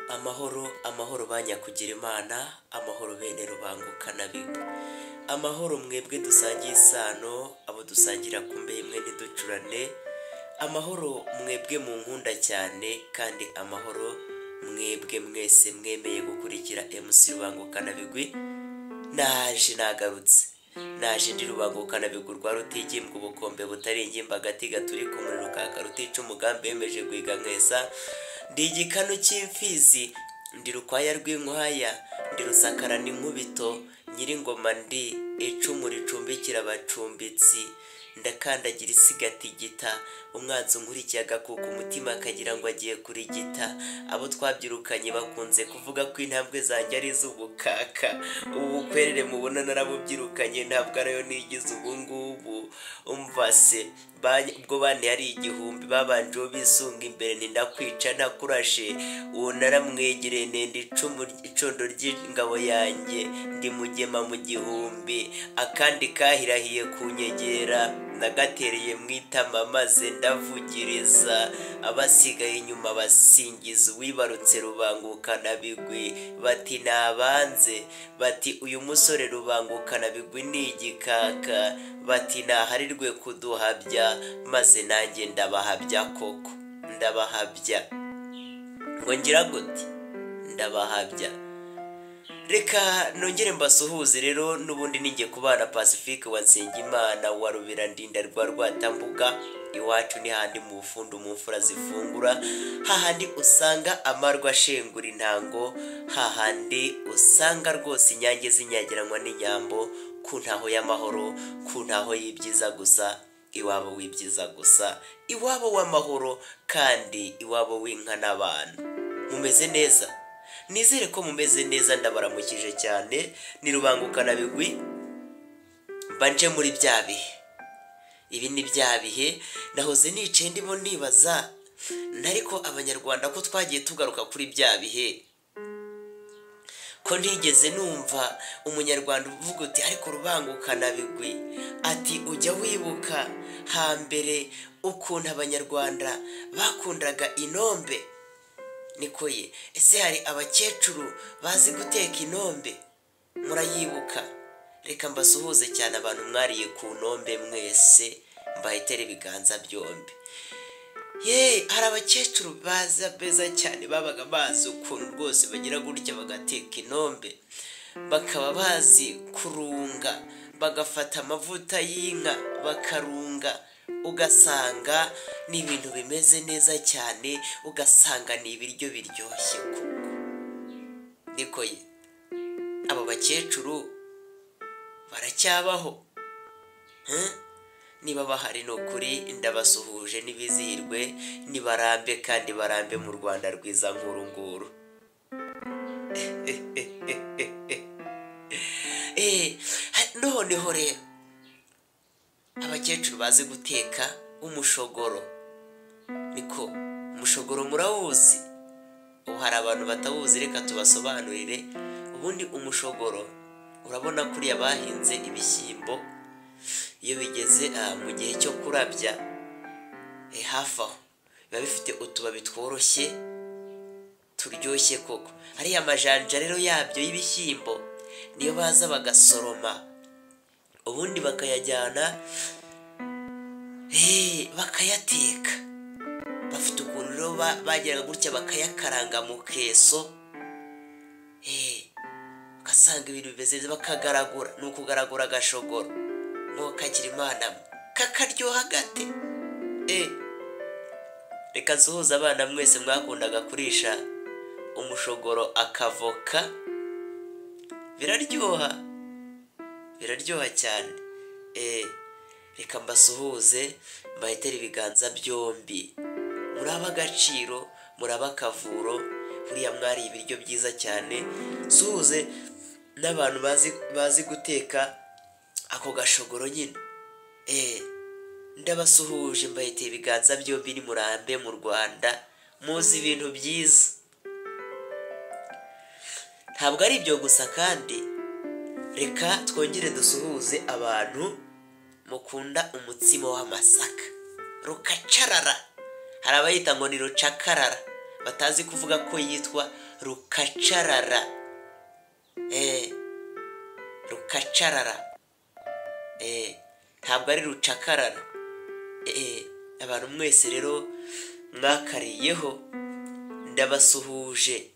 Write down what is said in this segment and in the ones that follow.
Amahoro, amahoro banyakugira Imana, amahoro bene rubangukana bigwi. Amahoro mwebwe dusangiye isano, abo dusangira kumbe imwe ntiducurane. Amahoro mwebwe mu nkunda cyane, kandi amahoro mwebwe mwese mwemeye gukurikira MC Rubangukana bigwi. Naje ndi Rubangukana bigwi rwa rutigimbwa ubukombe butari ingimba agati gaturi ku muriro kaka rutica umugambi yemeje guhiga mwesa. Ndi igikanu cy'imfizi, ndi rukwaya rw'inkwaya, ndi rusakara n'inkubito, nyiringoma ndi icumu ricumbikira abacumbitsi. Ndakandagira isigati gita, umwanzi unkurikiye agakuka umutima akagira ngo agiye kurigita. Abo twabyirukanye bakunze kuvuga ko intambwe zanjye ari iz'ubukaka. Ubu bukwerere mubona narabubyirukanye ntabwo ariyo nigize ubu ngubu. Umva se ubwo bane yari igihumbi babanje bisunga imbere ndakwica ntakurashe. Uwo naramwegereye nenda icondo ry'ingabo yanjye, ndi mugema mu gihumbi. Akandi kahirahiye kunyegera nagatereye mwitama maze ndavugiriza. Abasigaye inyuma basingiza uwibarutse Rubangukana bigwi, bati nabanze, bati uyu musore Rubangukana bigwi ni igikaka, bati naharirwe kuduhabya, maze nanjye ndabahabya koko. Ndabahabya ngo ngira gute? Ndabahabya. Reka nongere mbasuhuze rero, n'ubundi ninjye kubana Pacifique wa Nsengimana wa Rubirandinda rwa Rwatambuga. Iwacu ni handi mu bufundu mu mfura zifungura, hahandi usanga amarwa ashengura intango, hahandi usanga rwose inyange zinyagiranwa n'inyambo, ku ntaho y'amahoro, ku ntaho y'ibyiza gusa, iwabo w'ibyiza gusa, iwabo w'amahoro, kandi iwabo w'inka n'abantu. Mumeze neza? Nizere ko mumeze neza, ndabaramukije cyane. Ni Rubangukana bigwi, mbanje muri bya bihe. Ibi ni bya bihe nahoze nicaye ndimo nibaza, nariko abanyarwanda ko twagiye tugaruka kuri bya bihe, ko ntigeze numva umunyarwanda uvuga uti ariko Rubangukana bigwi, ati ujya wibuka hambere ukuntu abanyarwanda bakundaga inombe. Niko ye, ese hari abakecuru bazi guteka inombe? Murayibuka? Reka mbasuhuze cyane abantu mwariye ku nombe mwese, mbahitere ibiganza byombi. Hari abakecuru baza beza cyane babaga bazi ukuntu rwose bagira gutya bagateka inombe, bakaba bazi kurunga, bagafata amavuta y'inka bakarunga, ugasanga ni ibintu bimeze neza cyane, ugasanga ni ibiryo biryoshye koko. Niko ye, abo bakecuru baracyabaho? Niba bahari n'ukuri ndabasuhuje, n'ibizihirwe, nibarambe kandi barambe mu Rwanda rwiza nkuru nguru. Noneho rero abakecuru bazi guteka umushogoro. Niko, umushogoro murawuzi? Ubu hari abantu batawuzi, reka tubasobanurire. Ubundi umushogoro, urabona kuriya bahinze ibishyimbo, iyo bigeze mu gihe cyo kurabya, hafi aho biba bifite utubabi tworoshye turyoshye koko. Hariya amajanja rero yabyo y'ibishyimbo niyo baza bagasoroma, ubundi bakayajyana bakayateka. Bafite ukuntu rero bageraga gutya bakayakaranga mu keso, ugasanga ibintu bimeze neza, bakagaragura. Ni ukugaragura agashogoro ngo kagira Imana kakaryoha gate. Reka nsuhuze abana mwese mwakundaga kurisha umushogoro akavoka. Biraryoha cyane. Reka mbasuhuze, mbahitere ibiganza byombi. Muraba agaciro, muraba akavuro, buriya mwari ibiryo byiza cyane. Suhuze n'abantu bazi guteka ako gashogoro nyine. Ndabasuhuje, mbahitere ibiganza byombi, ni murambe mu Rwanda, muzi ibintu byiza. Ntabwo ari ibyo gusa kandi, reka twongere dusuhuze abantu mukunda umutsima w'amasaka rukacarara. Hari abayita ngo ni rucakarara, batazi kuvuga ko yitwa rukacarara. Rukacarara, ntabwo ari rucakarara. Abantu mwese rero mwakariyeho ndabasuhuje,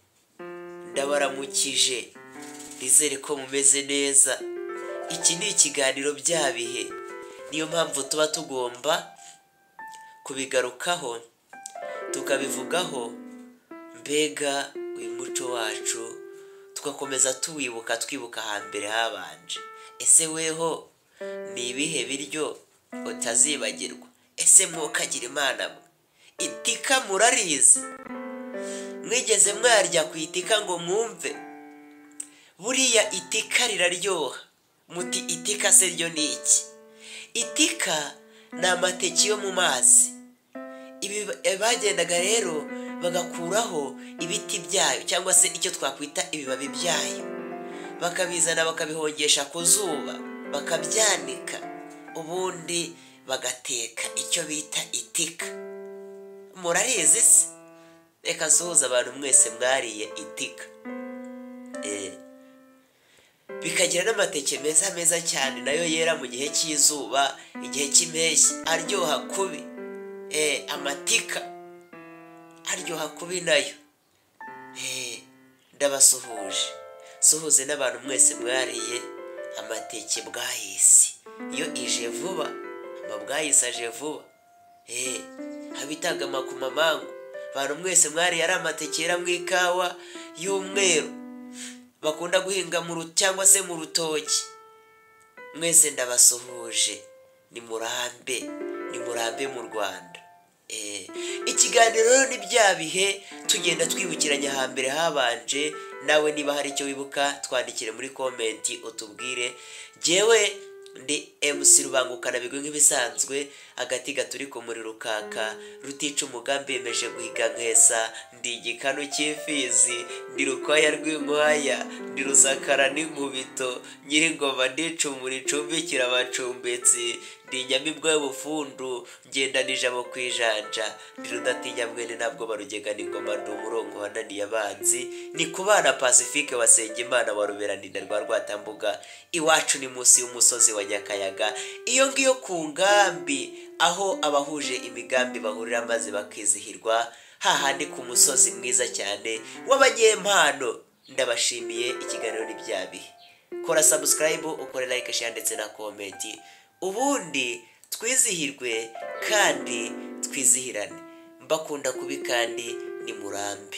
ndabaramukije, nizere ko mumeze neza. Iki ni ikiganiro bya bihe, niyo mpamvu tuba tugomba kubigarukaho tukabivugaho, mbega uyu muco wacu tugakomeza tuwibuka, twibuka hambere habanje. Ese weho ni ibihe biryo utazibagirwa? Ese mwokagira Imana mwe, itika murarizi? Mwigeze mwarya ku itika ngo mwumve? Buriya itika riraryoha. Muti itika se ryo ni iki? Itika ni amateke yo mu mazi. Ibi bagendaga rero bagakuraho ibiti byayo cyangwa se icyo twakwita ibibabi byayo, bakabizana bakabihongesha ku zuba, bakabyanika, ubundi bagateka icyo bita itika. Murarizi se? Reka nsuhuze abantu mwese mwariye itika. Bikagira n'amateke meza cyane, nayo yera mu gihe cy'izuba, igihe cy'impeshyi, aryoha kubi. Amatika aryoha kubi nayo. Ndabasuhuje, suhuze n'abantu mwese mwariye amateke bwahisi. Iyo ije vuba, amabwahisi aje vuba. Habitaga amakumamangu. Abantu mwese mwariye ari amateke yera mu ikawa y'umweru bakunda guhinga cyangwa se mu rutoki. Mwese ndabasuhuje, ni murambe mu Rwanda. Ikiganiro ni bya bihe, tugenda twibukiranya hambere habanje. Nawe niba hari icyo wibuka twandikire muri komenti utubwire. Jewe ndi MC Rubangukana bigwi nk'ibisanzwe, agati gaturi ku muri rukaka rutica umugambi yemeje guhiga nkesa. Ndi igikanu cy'imfizi, ndi rukwaya rw'inkwaya, ndi rusakara n'inkubito, nyir'ingoma ndicumura icumbikira abacumbitsi, ndi inyamibwa y'ubufundu, ngenda ijabo ku ijanja, ndi rudatinya mwene ntabwo barugegana ingoma, ndi umurongo wananiye abanzi, ni kubana Pacifique wasenga Imana wa Ruberanida rwa Rwatambuga. Iwacu ni munsi y'umusozi wa Nyakayaga, iyo ngiyo ku ngambi, aho abahuje imigambi bahurira maze bakizihirwa, hahandi ku musozi mwiza cyane w'abanyempano. Ndabashimiye. Ikiganiro ni bya bihe. Kora subscribe, ukore like, share ndetse na comment, ubundi twizihirwe kandi twizihirane. Mbakunda kubi kandi ni murambe.